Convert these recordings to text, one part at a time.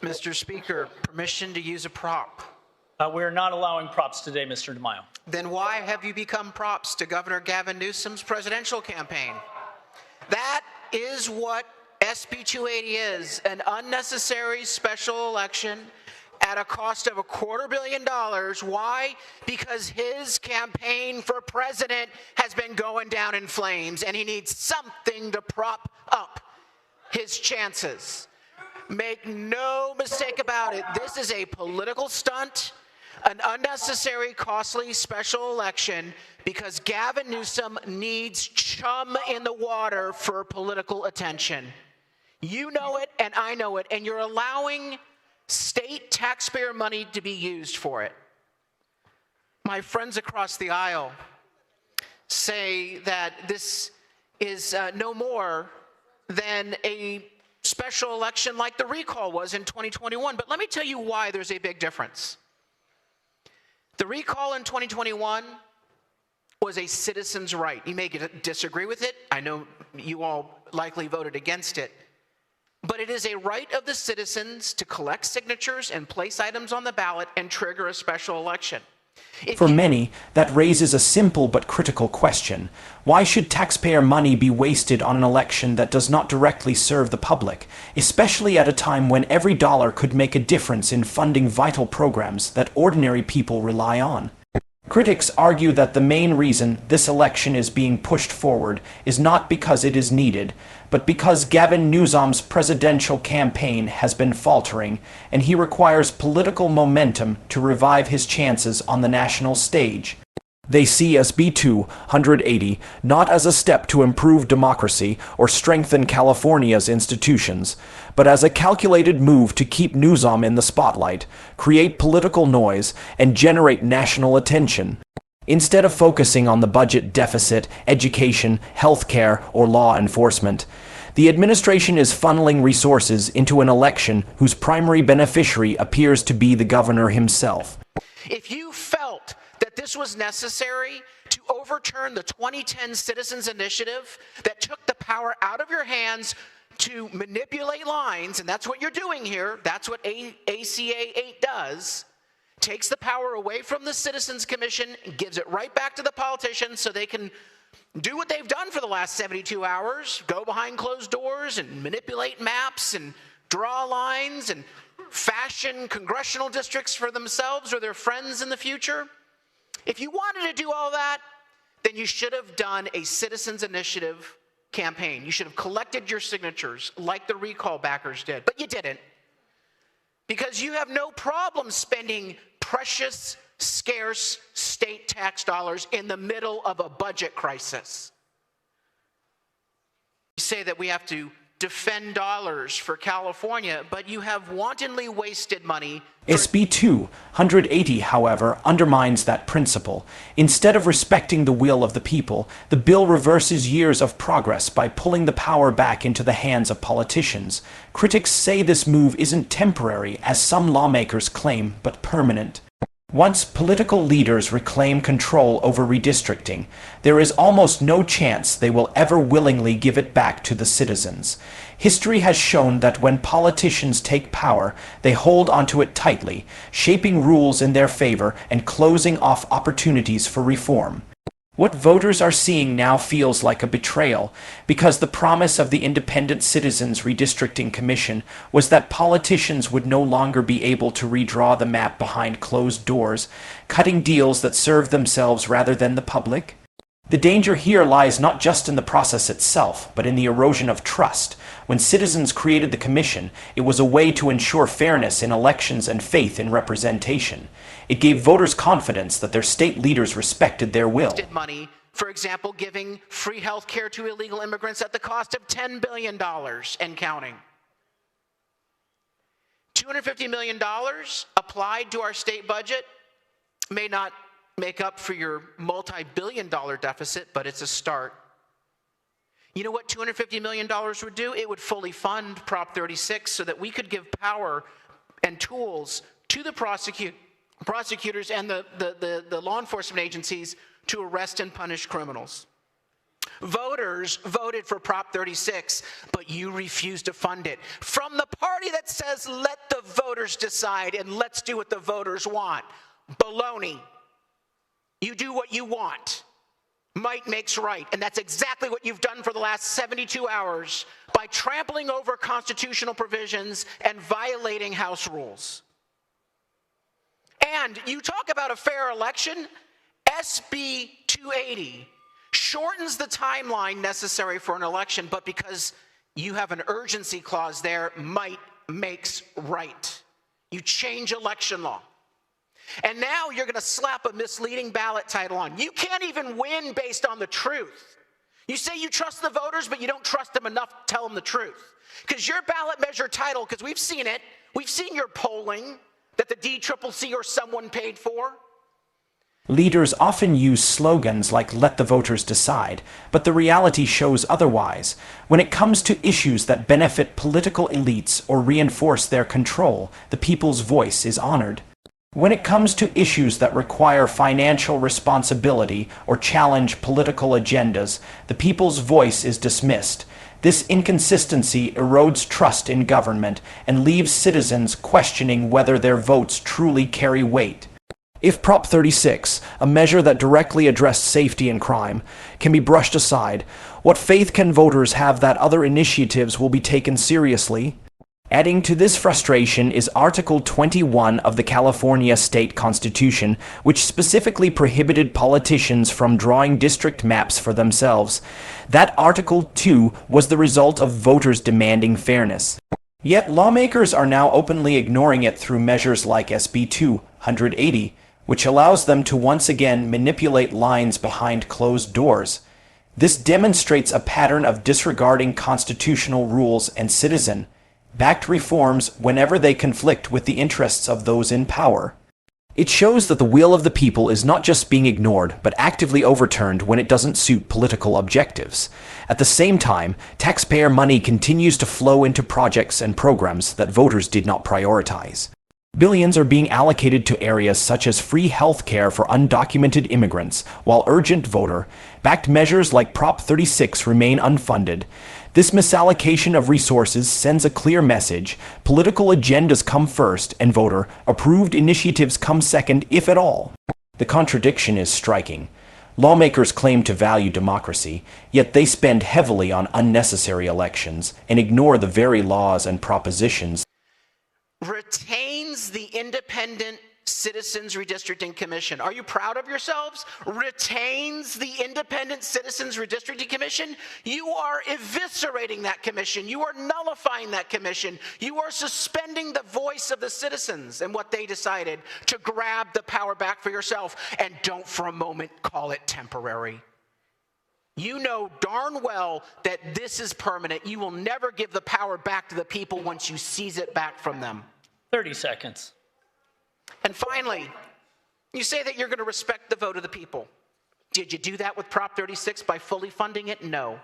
Mr. Speaker, permission to use a prop. We're not allowing props today, Mr. DeMaio. Then why have you become props to Governor Gavin Newsom's presidential campaign? That is what SB 280 is, an unnecessary special election at a cost of $250 million. Why? Because his campaign for president has been going down in flames and he needs something to prop up his chances. Make no mistake about it, this is a political stunt, an unnecessary, costly special election because Gavin Newsom needs chum in the water for political attention. You know it and I know it, and you're allowing state taxpayer money to be used for it. My friends across the aisle say that this is no more than a special election like the recall was in 2021. But let me tell you why there's a big difference. The recall in 2021 was a citizen's right. You may disagree with it. I know you all likely voted against it. But it is a right of the citizens to collect signatures and place items on the ballot and trigger a special election. For many, that raises a simple but critical question. Why should taxpayer money be wasted on an election that does not directly serve the public, especially at a time when every dollar could make a difference in funding vital programs that ordinary people rely on? Critics argue that the main reason this election is being pushed forward is not because it is needed, but because Gavin Newsom's presidential campaign has been faltering, and he requires political momentum to revive his chances on the national stage. They see SB 280 not as a step to improve democracy or strengthen California's institutions, but as a calculated move to keep Newsom in the spotlight, create political noise, and generate national attention. Instead of focusing on the budget deficit, education, healthcare, or law enforcement, the administration is funneling resources into an election whose primary beneficiary appears to be the governor himself. If you felt that this was necessary to overturn the 2010 Citizens Initiative that took the power out of your hands to manipulate lines, and that's what you're doing here, that's what ACA 8 does, takes the power away from the Citizens Commission and gives it right back to the politicians so they can do what they've done for the last 72 hours, go behind closed doors and manipulate maps and draw lines and fashion congressional districts for themselves or their friends in the future. If you wanted to do all that, then you should have done a Citizens Initiative campaign. You should have collected your signatures like the recall backers did, but you didn't. Because you have no problem spending precious, scarce state tax dollars in the middle of a budget crisis. You say that we have to defend dollars for California, but you have wantonly wasted money. SB 280, however, undermines that principle. Instead of respecting the will of the people, the bill reverses years of progress by pulling the power back into the hands of politicians. Critics say this move isn't temporary, as some lawmakers claim, but permanent. Once political leaders reclaim control over redistricting, there is almost no chance they will ever willingly give it back to the citizens. History has shown that when politicians take power, they hold onto it tightly, shaping rules in their favor and closing off opportunities for reform. What voters are seeing now feels like a betrayal, because the promise of the Independent Citizens Redistricting Commission was that politicians would no longer be able to redraw the map behind closed doors, cutting deals that serve themselves rather than the public. The danger here lies not just in the process itself, but in the erosion of trust. When citizens created the commission, it was a way to ensure fairness in elections and faith in representation. It gave voters confidence that their state leaders respected their will. Money, for example, giving free health care to illegal immigrants at the cost of $10 billion and counting. $250 million applied to our state budget may not make up for your multi-billion-dollar deficit, but it's a start. You know what $250 million would do? It would fully fund Prop 36 so that we could give power and tools to the prosecutors and the law enforcement agencies to arrest and punish criminals. Voters voted for Prop 36, but you refused to fund it. From the party that says says, let the voters decide and let's do what the voters want. Baloney. You do what you want. Might makes right. And that's exactly what you've done for the last 72 hours by trampling over constitutional provisions and violating House rules. And you talk about a fair election, SB 280 shortens the timeline necessary for an election, but because you have an urgency clause there, might makes right. You change election law. And now you're going to slap a misleading ballot title on. You can't even win based on the truth. You say you trust the voters, but you don't trust them enough to tell them the truth. Because your ballot measure title, because we've seen it, we've seen your polling that the DCCC or someone paid for. Leaders often use slogans like "let the voters decide," but the reality shows otherwise. When it comes to issues that benefit political elites or reinforce their control, the people's voice is honored. When it comes to issues that require financial responsibility or challenge political agendas, the people's voice is dismissed. This inconsistency erodes trust in government and leaves citizens questioning whether their votes truly carry weight. If Prop 36, a measure that directly addressed safety and crime, can be brushed aside, what faith can voters have that other initiatives will be taken seriously? Adding to this frustration is Article 21 of the California State Constitution, which specifically prohibited politicians from drawing district maps for themselves. That Article 2 was the result of voters demanding fairness. Yet lawmakers are now openly ignoring it through measures like SB 280, which allows them to once again manipulate lines behind closed doors. This demonstrates a pattern of disregarding constitutional rules and citizen-backed reforms whenever they conflict with the interests of those in power. It shows that the will of the people is not just being ignored, but actively overturned when it doesn't suit political objectives. At the same time, taxpayer money continues to flow into projects and programs that voters did not prioritize. Billions are being allocated to areas such as free health care for undocumented immigrants, while urgent voter-backed measures like Prop 36 remain unfunded. This misallocation of resources sends a clear message: political agendas come first and voter-approved initiatives come second, if at all. The contradiction is striking. Lawmakers claim to value democracy, yet they spend heavily on unnecessary elections and ignore the very laws and propositions Retains the Independent Citizens Redistricting Commission. Are you proud of yourselves? Retains the Independent Citizens Redistricting Commission? You are eviscerating that commission. You are nullifying that commission. You are suspending the voice of the citizens and what they decided to grab the power back for yourself. And don't for a moment call it temporary. You know darn well that this is permanent. You will never give the power back to the people once you seize it back from them. 30 seconds. And finally, you say that you're going to respect the vote of the people. Did you do that with Prop 36 by fully funding it? No.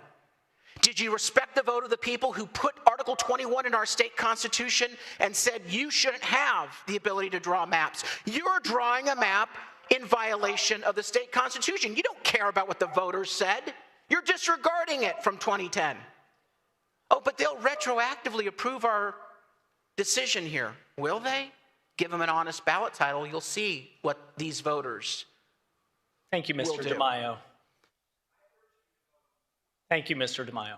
Did you respect the vote of the people who put Article 21 in our state constitution and said you shouldn't have the ability to draw maps? You're drawing a map in violation of the state constitution. You don't care about what the voters said. You're disregarding it from 2010. Oh, but they'll retroactively approve our decision here. Will they? Give them an honest ballot title. You'll see what these voters Thank you, Mr. DeMaio. Thank you, Mr. DeMaio.